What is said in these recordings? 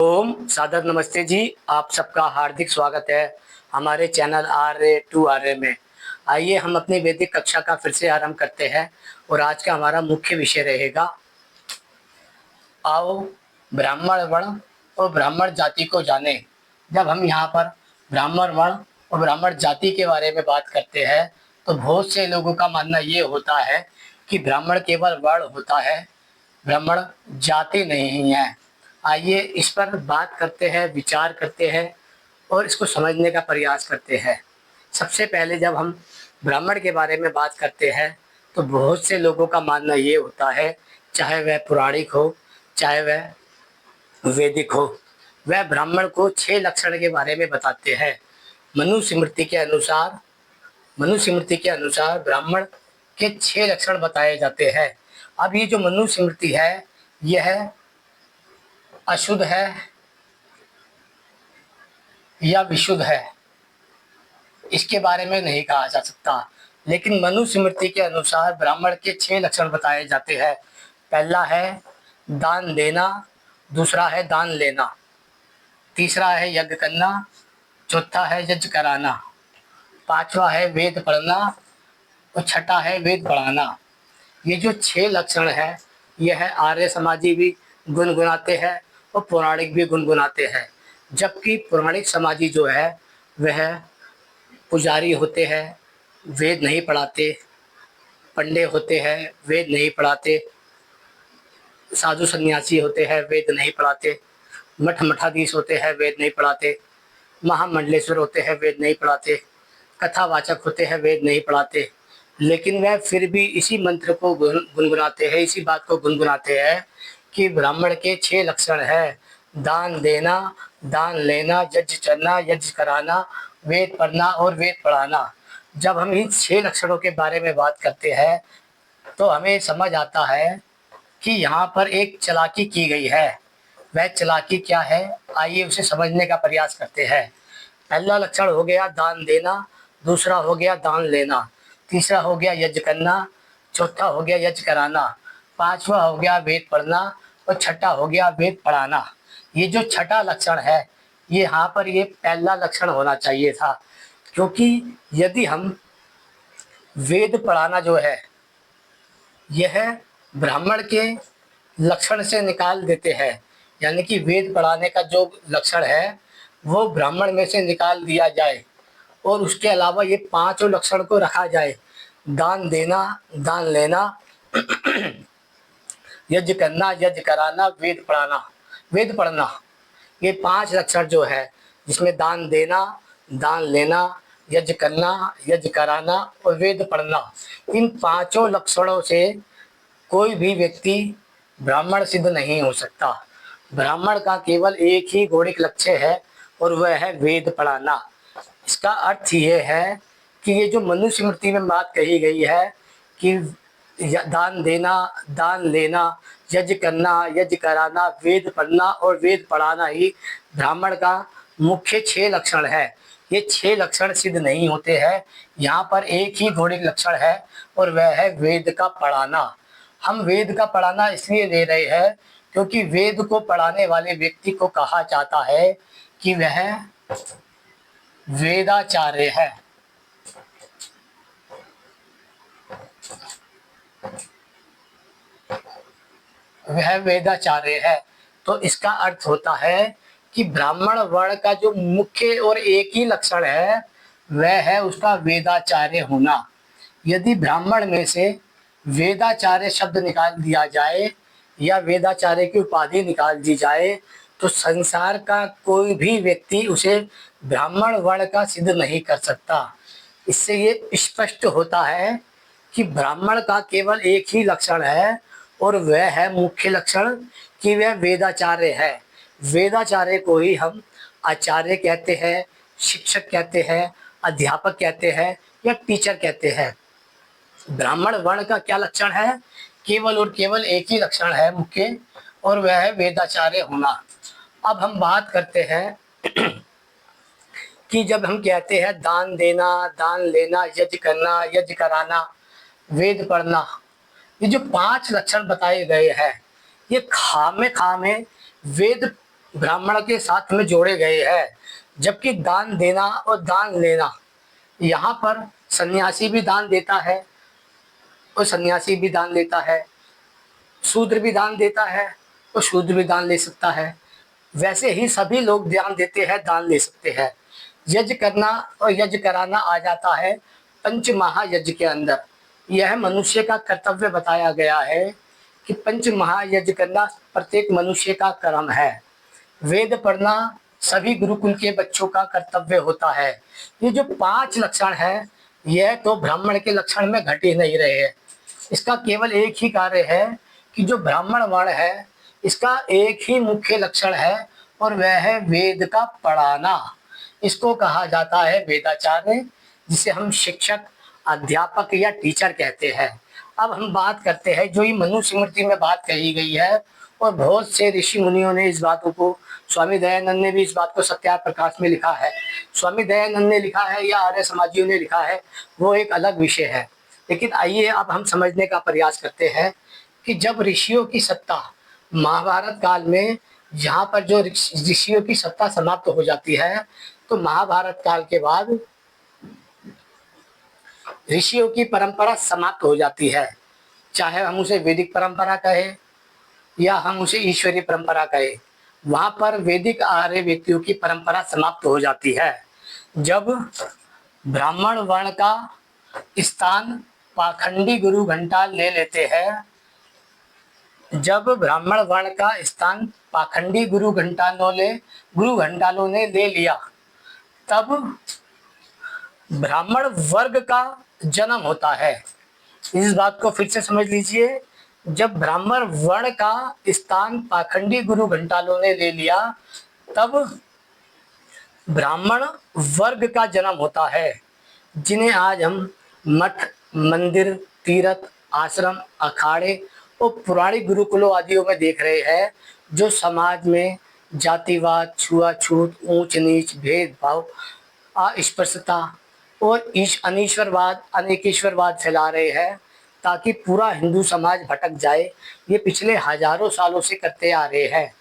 ओम सादर नमस्ते जी। आप सबका हार्दिक स्वागत है हमारे चैनल RA2RA में। आइए हम अपनी वैदिक कक्षा का फिर से आरंभ करते हैं और आज का हमारा मुख्य विषय रहेगा आओ ब्राह्मण वर्ण और ब्राह्मण जाति को जाने। जब हम यहाँ पर ब्राह्मण वर्ण और ब्राह्मण जाति के बारे में बात करते हैं तो बहुत से लोगों का मानना ये होता है कि ब्राह्मण केवल वर्ण होता है, ब्राह्मण जाति नहीं है। आइए इस पर बात करते हैं, विचार करते हैं और इसको समझने का प्रयास करते हैं। सबसे पहले जब हम ब्राह्मण के बारे में बात करते हैं तो बहुत से लोगों का मानना ये होता है, चाहे वह पौराणिक हो चाहे वह वैदिक हो, वह ब्राह्मण को 6 लक्षण के बारे में बताते हैं। मनुस्मृति के अनुसार मनुस्मृति के अनुसार ब्राह्मण के 6 लक्षण बताए जाते हैं। अब ये जो मनुस्मृति है यह अशुद्ध है या विशुद्ध है इसके बारे में नहीं कहा जा सकता, लेकिन मनुस्मृति के अनुसार ब्राह्मण के 6 लक्षण बताए जाते हैं। पहला है दान देना, दूसरा है दान लेना, तीसरा है यज्ञ करना, चौथा है यज्ञ कराना, पांचवा है वेद पढ़ना और छठा है वेद पढ़ाना। ये जो 6 लक्षण है यह आर्य समाजी भी गुनगुनाते हैं और पौराणिक भी गुनगुनाते हैं। जबकि पौराणिक समाजी जो है वह पुजारी होते हैं, वेद नहीं पढ़ाते, पंडे होते हैं, वेद नहीं पढ़ाते, साधु सन्यासी होते हैं, वेद नहीं पढ़ाते, मठाधीश होते हैं, वेद नहीं पढ़ाते, महामंडलेश्वर होते हैं, वेद नहीं पढ़ाते, कथावाचक होते हैं, वेद नहीं पढ़ाते। लेकिन वह फिर भी इसी मंत्र को गुनगुनाते हैं, इसी बात को गुनगुनाते हैं कि ब्राह्मण के 6 लक्षण है दान देना, दान लेना, यज्ञ करना, यज्ञ कराना, वेद पढ़ना और वेद पढ़ाना। जब हम इन 6 लक्षणों के बारे में बात करते हैं तो हमें समझ आता है कि यहाँ पर एक चालाकी की गई है। वह चालाकी क्या है, आइए उसे समझने का प्रयास करते हैं। पहला लक्षण हो गया दान देना, दूसरा हो गया दान लेना, तीसरा हो गया यज्ञ करना, चौथा हो गया यज्ञ कराना, पांचवा हो गया वेद पढ़ना और छठा हो गया वेद पढ़ाना। ये जो छठा लक्षण है ये यहाँ पर ये पहला लक्षण होना चाहिए था, क्योंकि यदि हम वेद पढ़ाना जो है यह ब्राह्मण के लक्षण से निकाल देते हैं, यानी कि वेद पढ़ाने का जो लक्षण है वो ब्राह्मण में से निकाल दिया जाए और उसके अलावा ये 5 लक्षण को रखा जाए, दान देना, दान लेना, यज्ञ करना, यज्ञ कराना, वेद पढ़ना। ये 5 लक्षण जो है जिसमें दान देना, दान लेना, यज्ञ करना, यज्ञ कराना और वेद पढ़ना, इन 5 लक्षणों से कोई भी व्यक्ति ब्राह्मण सिद्ध नहीं हो सकता। ब्राह्मण का केवल एक ही गौणिक लक्ष्य है और वह है वेद पढ़ाना। इसका अर्थ ये है कि ये जो मनुस्मृति में बात कही गई है कि दान देना, दान लेना, यज्ञ करना, यज्ञ कराना, वेद पढ़ना और वेद पढ़ाना ही ब्राह्मण का मुख्य 6 लक्षण है। ये 6 लक्षण सिद्ध नहीं होते हैं, यहाँ पर एक ही गौणिक लक्षण है और वह है वेद का पढ़ाना। हम वेद का पढ़ाना इसलिए ले रहे हैं क्योंकि वेद को पढ़ाने वाले व्यक्ति को कहा जाता है कि वह वेदाचार्य है। वह वेदाचार्य है तो इसका अर्थ होता है कि ब्राह्मण वर्ण का जो मुख्य और एक ही लक्षण है वह है उसका वेदाचार्य होना। यदि ब्राह्मण में से वेदाचार्य शब्द निकाल दिया जाए या वेदाचार्य की उपाधि निकाल दी जाए तो संसार का कोई भी व्यक्ति उसे ब्राह्मण वर्ण का सिद्ध नहीं कर सकता। इससे ये स्पष्ट होता है कि ब्राह्मण का केवल एक ही लक्षण है और वह है मुख्य लक्षण कि वह वेदाचार्य है। वेदाचार्य को ही हम आचार्य कहते हैं, शिक्षक कहते हैं, अध्यापक कहते हैं या टीचर कहते हैं। ब्राह्मण वर्ण का क्या लक्षण है, केवल और केवल एक ही लक्षण है मुख्य और वह है वेदाचार्य होना। अब हम बात करते हैं कि जब हम कहते हैं दान देना, दान लेना, यज्ञ करना, यज्ञ कराना, वेद पढ़ना, ये जो 5 लक्षण बताए गए हैं ये खामे खामे वेद ब्राह्मण के साथ में जोड़े गए हैं, जबकि दान देना और दान लेना, यहाँ पर सन्यासी भी दान देता है और सन्यासी भी दान लेता है, शूद्र भी दान देता है और शूद्र भी दान ले सकता है। वैसे ही सभी लोग दान देते हैं, दान ले सकते हैं। यज्ञ करना और यज्ञ कराना आ जाता है पंच महायज्ञ के अंदर। यह मनुष्य का कर्तव्य बताया गया है कि पंच महायज्ञ करना प्रत्येक मनुष्य का कर्म है। वेद पढ़ना सभी गुरुकुल के बच्चों का कर्तव्य होता है। ये जो 5 लक्षण है, यह तो ब्राह्मण के लक्षण में घट ही नहीं रहे हैं। इसका केवल एक ही कार्य है कि जो ब्राह्मण वर्ण है, इसका एक ही मुख्य लक्षण है और वह है वेद का पढ़ाना। इसको कहा जाता है वेदाचार्य, जिसे हम शिक्षक, अध्यापक या टीचर कहते हैं। अब हम बात करते हैं जो ये मनुस्मृति में बात कही गई है, और बहुत से ऋषि मुनियों ने इस बातों को, स्वामी दयानंद ने भी इस बात को सत्यार प्रकाश में लिखा है। स्वामी दयानंद ने लिखा है या आर्य समाजियों ने लिखा है, वो एक अलग विषय है। लेकिन आइए अब हम समझने का प्रयास करते हैं कि जब ऋषियों की सत्ता महाभारत काल में, जहाँ पर जो ऋषियों की सत्ता समाप्त हो जाती है, तो महाभारत काल के बाद ऋषियों की परंपरा समाप्त हो जाती है। चाहे हम उसे वैदिक परंपरा कहें या हम उसे ईश्वरीय परंपरा कहें, वहाँ पर वैदिक आर्य व्यक्तियों की परंपरा समाप्त हो जाती है। जब ब्राह्मण वर्ण का स्थान पाखंडी गुरु घंटाल ले लेते हैं, जब ब्राह्मण वर्ण का स्थान पाखंडी गुरु घंटालों ने ले लिया, तब ब्राह्मण वर्ग का जन्म होता है। इस बात को फिर से समझ लीजिए। जब ब्राह्मण वर्ण का स्थान पाखंडी गुरु घंटालों ने ले लिया, तब ब्राह्मण वर्ग का जन्म होता है, जिन्हें आज हम मठ, मंदिर, तीर्थ, आश्रम, अखाड़े और पुरानी गुरुकुलों आदियों में देख रहे हैं, जो समाज में जातिवाद, छुआछूत, ऊंच नीच, भेदभाव, अस्पृश्यता और अनीश्वरवाद, अनेकेश्वरवाद फैला रहे हैं, ताकि पूरा हिंदू समाज भटक जाए। ये पिछले हजारों सालों से करते आ रहे हैं।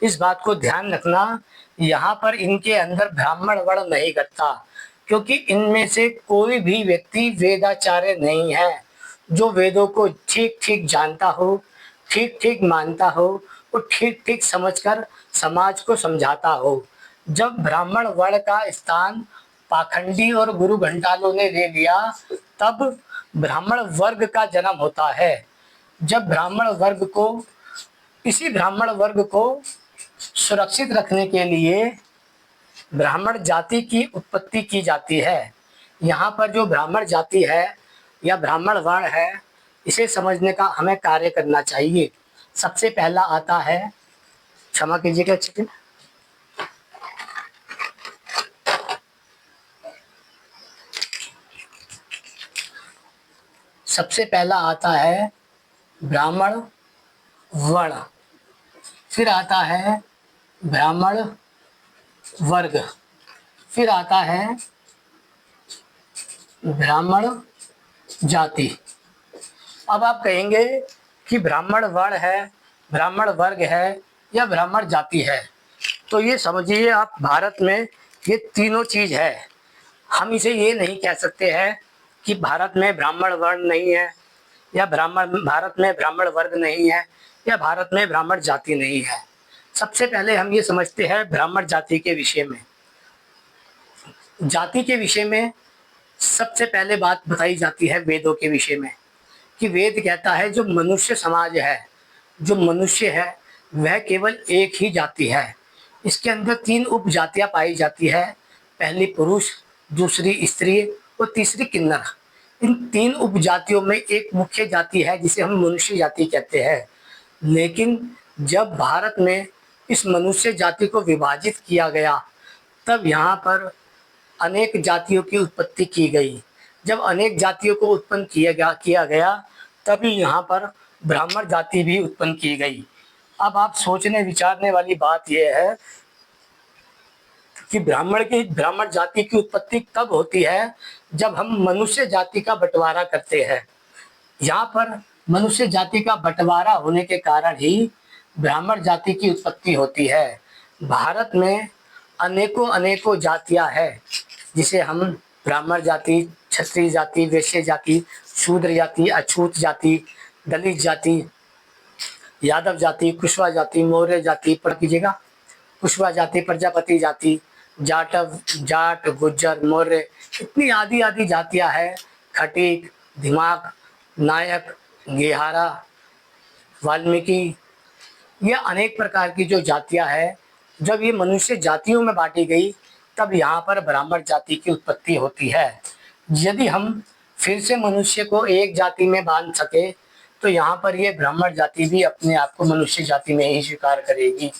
इस बात को ध्यान रखना, यहाँ पर इनके अंदर ब्राह्मण वर्ण नहीं करता, क्योंकि इनमें से कोई भी व्यक्ति वेदाचार्य नहीं है, जो वेदों को ठीक ठीक जानता हो, ठीक ठीक मानता हो और ठीक ठीक समझकर समाज को समझाता हो। जब ब्राह्मण वर्ण का स्थान पाखंडी और गुरु घंटालों ने ले लिया, तब ब्राह्मण वर्ग का जन्म होता है। जब इसी ब्राह्मण वर्ग को सुरक्षित रखने के लिए ब्राह्मण जाति की उत्पत्ति की जाती है। यहाँ पर जो ब्राह्मण जाति है या ब्राह्मण वर्ण है, इसे समझने का हमें कार्य करना चाहिए। सबसे पहला आता है, क्षमा कीजिएगा चिकन, सबसे पहला आता है ब्राह्मण वर्ण, फिर आता है ब्राह्मण वर्ग, फिर आता है ब्राह्मण जाति। अब आप कहेंगे कि ब्राह्मण वर्ण है, ब्राह्मण वर्ग है या ब्राह्मण जाति है, तो ये समझिए आप, भारत में ये तीनों चीज़ है। हम इसे ये नहीं कह सकते हैं कि भारत में ब्राह्मण वर्ण नहीं है, या भारत में ब्राह्मण वर्ग नहीं है, या भारत में ब्राह्मण जाति नहीं है। सबसे पहले हम ये समझते हैं ब्राह्मण जाति के विषय में। जाति के विषय में सबसे पहले बात बताई जाती है वेदों के विषय में, कि वेद कहता है जो मनुष्य समाज है, जो मनुष्य है, वह केवल एक ही जाति है। इसके अंदर 3 उपजातियां पाई जाती है, पहली पुरुष, दूसरी स्त्री और तीसरी किन्नर। इन 3 उपजातियों में एक मुख्य जाति है जिसे हम मनुष्य जाति कहते हैं। लेकिन जब भारत में इस मनुष्य जाति को विभाजित किया गया, तब यहाँ पर अनेक जातियों की उत्पत्ति की गई। जब अनेक जातियों को उत्पन्न किया गया तभी यहाँ पर ब्राह्मण जाति भी उत्पन्न की गई। अब आप सोचने विचारने वाली बात यह है कि ब्राह्मण जाति की उत्पत्ति तब होती है जब हम मनुष्य जाति का बंटवारा करते हैं। यहाँ पर मनुष्य जाति का बंटवारा होने के कारण ही ब्राह्मण जाति की उत्पत्ति होती है। भारत में अनेकों अनेकों जातियां हैं, जिसे हम ब्राह्मण जाति, क्षत्रिय जाति, वैश्य जाति, शूद्र जाति, अछूत जाति, दलित जाति, यादव जाति, कुशवा जाति, मौर्य जाति, पढ़ कीजिएगा, कुशवा जाति, प्रजापति जाति, जाटव, जाट, गुज्जर, मौर्य, इतनी आदि आदि जातियां हैं। खटीक, दिमाग, नायक, गेहारा, वाल्मीकि, ये अनेक प्रकार की जो जातियां हैं, जब ये मनुष्य जातियों में बांटी गई, तब यहाँ पर ब्राह्मण जाति की उत्पत्ति होती है। यदि हम फिर से मनुष्य को एक जाति में बांध सके, तो यहाँ पर ये ब्राह्मण जाति भी अपने आप को मनुष्य जाति में ही स्वीकार करेगी।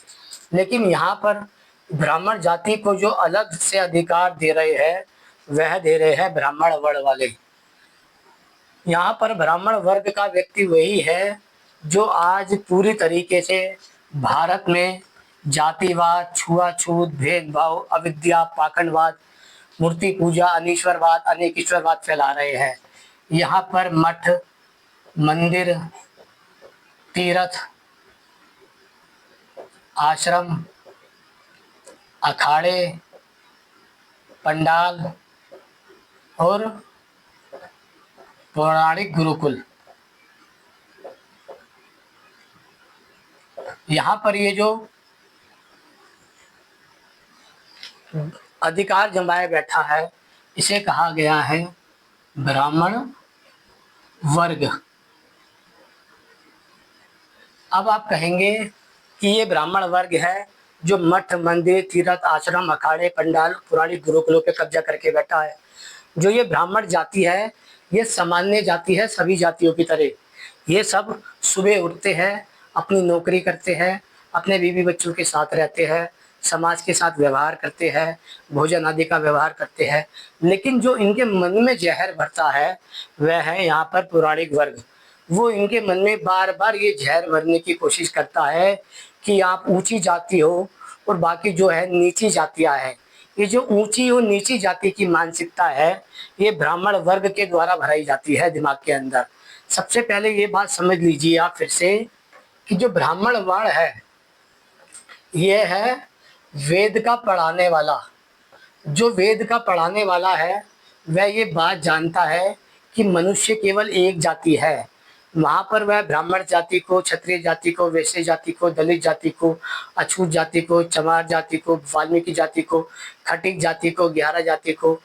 लेकिन यहाँ पर ब्राह्मण जाति को जो अलग से अधिकार दे रहे हैं, वह दे रहे हैं ब्राह्मण वर्ण वाले। यहाँ पर ब्राह्मण वर्ग का व्यक्ति वही है जो आज पूरी तरीके से भारत में जातिवाद, छुआछूत, भेदभाव, अविद्या, पाखंडवाद, मूर्ति पूजा, अनीश्वरवाद, अनेकेश्वरवाद फैला रहे हैं। यहाँ पर मठ, मंदिर, तीर्थ, आश्रम, अखाड़े, पंडाल और पौराणिक गुरुकुल, यहाँ पर ये जो अधिकार जमाए बैठा है, इसे कहा गया है ब्राह्मण वर्ग। अब आप कहेंगे कि ये ब्राह्मण वर्ग है जो मठ, मंदिर, तीर्थ, आश्रम, अखाड़े, पंडाल, पौराणिक गुरुकुलों पे कब्जा करके बैठा है। जो ये ब्राह्मण जाति है, ये सामान्य जाति है, सभी जातियों की तरह। ये सब सुबह उठते हैं, अपनी नौकरी करते हैं, अपने बीवी बच्चों के साथ रहते हैं, समाज के साथ व्यवहार करते हैं, भोजन आदि का व्यवहार करते हैं। लेकिन जो इनके मन में जहर भरता है, वह है यहाँ पर पौराणिक वर्ग। वो इनके मन में बार बार ये जहर भरने की कोशिश करता है कि आप ऊंची जाति हो और बाकी जो है नीची जातियाँ हैं। ये जो ऊंची और नीची जाति की मानसिकता है, ये ब्राह्मण वर्ग के द्वारा भराई जाती है दिमाग के अंदर। सबसे पहले ये बात समझ लीजिए आप फिर से कि जो ब्राह्मण वर्ण है, ये है वेद का पढ़ाने वाला। जो वेद का पढ़ाने वाला है, वह ये बात जानता है कि मनुष्य केवल एक जाति है। वहाँ पर वह ब्राह्मण जाति को, क्षत्रिय जाति को, वैश्य जाति को, दलित जाति को, अछूत जाति को, चमार जाति को, वाल्मीकि जाति को, खटीक जाति को, ग्यारह जाति को,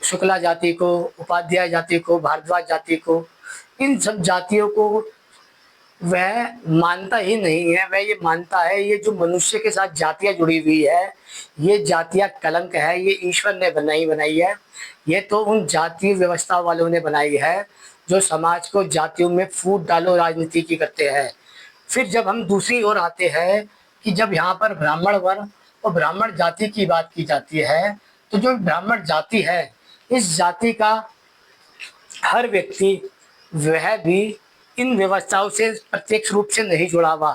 शुक्ला जाति को, उपाध्याय जाति को, भारद्वाज जाति को, इन सब जातियों को वह मानता ही नहीं है। वह ये मानता है ये जो मनुष्य के साथ जातियाँ जुड़ी हुई है, ये जातियाँ कलंक है, ये ईश्वर ने बनाई है। ये तो उन जातीय व्यवस्था वालों ने बनाई है जो समाज को जातियों में फूट डालो राजनीति की करते हैं। फिर जब हम दूसरी ओर आते हैं कि जब यहाँ पर ब्राह्मण वर्ण और ब्राह्मण जाति की बात की जाती है, तो जो ब्राह्मण जाति है, इस जाति का हर व्यक्ति वह भी इन व्यवस्थाओं से प्रत्यक्ष रूप से नहीं जुड़ा हुआ।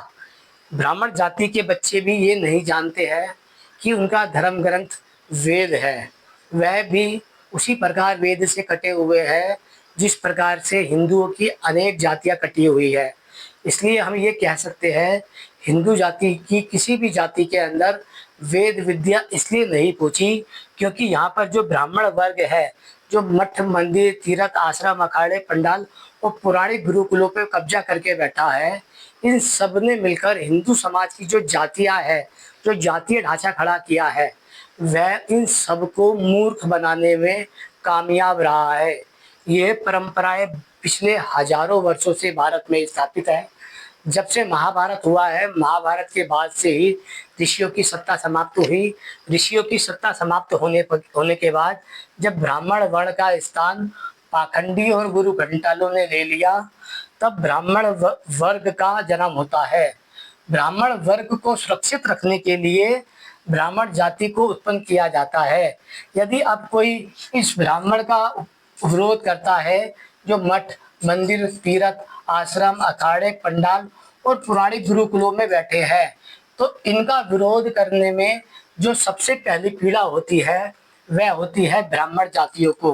ब्राह्मण जाति के बच्चे भी ये नहीं जानते हैं कि उनका धर्म ग्रंथ वेद है। वह भी उसी प्रकार वेद से कटे हुए हैं जिस प्रकार से हिंदुओं की अनेक जातियां कटी हुई है। इसलिए हम ये कह सकते हैं हिंदू जाति की किसी भी जाति के अंदर वेद विद्या इसलिए नहीं पहुंची क्योंकि यहाँ पर जो ब्राह्मण वर्ग है, जो मठ, मंदिर, तीर्थ, आश्रम, अखाड़े, पंडाल और पौराणिक गुरुकुलों पे कब्जा करके बैठा है, इन सब ने मिलकर हिंदू समाज की जो जातियाँ है, जो जातीय ढांचा खड़ा किया है, वह इन सबको मूर्ख बनाने में कामयाब रहा है। ये परंपराएं पिछले हजारों वर्षों से भारत में स्थापित है। जब से महाभारत हुआ है, महाभारत के बाद से ही ऋषियों की सत्ता समाप्त हुई। ऋषियों की सत्ता समाप्त होने के बाद जब ब्राह्मण वर्ण का स्थान पाखंडी और गुरु घंटालों ने ले लिया, तब ब्राह्मण वर्ग का जन्म होता है। ब्राह्मण वर्ग को सुरक्षित रखने के लिए ब्राह्मण जाति को उत्पन्न किया जाता है। यदि अब कोई इस ब्राह्मण का विरोध करता है, जो मठ, मंदिर, तीर्थ, आश्रम, अखाड़े, पंडाल और पुराणिक गुरुकुलों में बैठे हैं, तो इनका विरोध करने में जो सबसे पहली पीड़ा होती है, वह होती है ब्राह्मण जातियों को।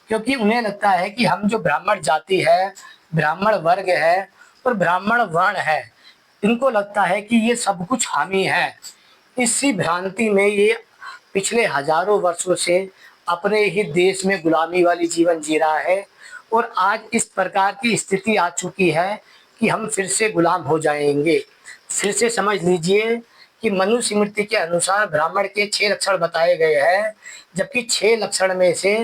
क्योंकि उन्हें लगता है कि हम जो ब्राह्मण जाति है, ब्राह्मण वर्ग है और ब्राह्मण वर्ण है, इनको लगता है कि ये सब कुछ हम ही है। इसी भ्रांति में ये पिछले हजारों वर्षों से अपने ही देश में गुलामी वाली जीवन जी रहा है और आज इस प्रकार की स्थिति आ चुकी है कि हम फिर से गुलाम हो जाएंगे। फिर से समझ लीजिए कि मनुस्मृति के अनुसार ब्राह्मण के 6 लक्षण बताए गए हैं, जबकि 6 लक्षण में से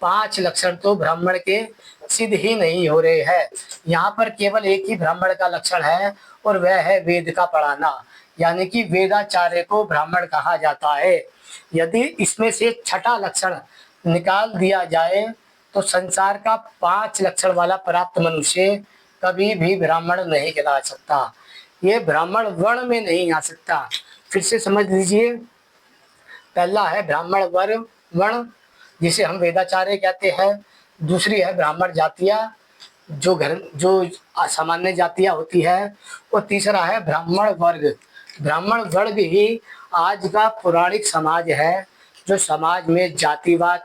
5 लक्षण तो ब्राह्मण के सिद्ध ही नहीं हो रहे हैं। यहाँ पर केवल एक ही ब्राह्मण का लक्षण है और वह है वेद का पढ़ाना, यानी कि वेदाचार्य को ब्राह्मण कहा जाता है। यदि इसमें से छठा लक्षण निकाल दिया जाए तो संसार का 5 लक्षण वाला प्राप्त मनुष्य कभी भी ब्राह्मण नहीं कहला सकता। ये ब्राह्मण वर्ण में नहीं आ सकता। फिर से समझ लीजिए, पहला है ब्राह्मण वर्ण वर्ण जिसे हम वेदाचार्य कहते हैं। दूसरी है ब्राह्मण जातियाँ, जो सामान्य जातियाँ होती है। और तीसरा है ब्राह्मण वर्ग। ब्राह्मण वर्ग ही आज का पौराणिक समाज है, जो समाज में जातिवाद,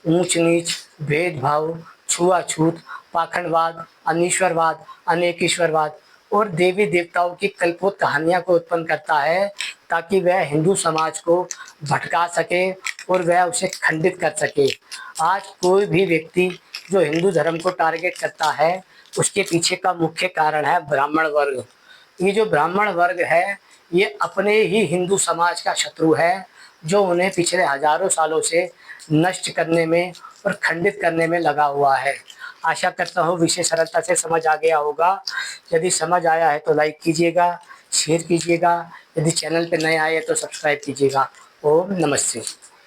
ऊंच नीच, भेदभाव, छुआछूत, पाखंडवाद, अनीश्वरवाद, अनेकेश्वरवाद और देवी देवताओं की कल्पोत कहानियां को उत्पन्न करता है, ताकि वह हिंदू समाज को भटका सके और वह उसे खंडित कर सके। आज कोई भी व्यक्ति जो हिंदू धर्म को टारगेट करता है, उसके पीछे का मुख्य कारण है ब्राह्मण वर्ग। ये जो ब्राह्मण वर्ग है, ये अपने ही हिंदू समाज का शत्रु है, जो उन्हें पिछले हजारों सालों से नष्ट करने में और खंडित करने में लगा हुआ है। आशा करता हूँ विषय सरलता से समझ आ गया होगा। यदि समझ आया है तो लाइक कीजिएगा, शेयर कीजिएगा। यदि चैनल पर नए आए तो सब्सक्राइब कीजिएगा। ओम नमस्ते।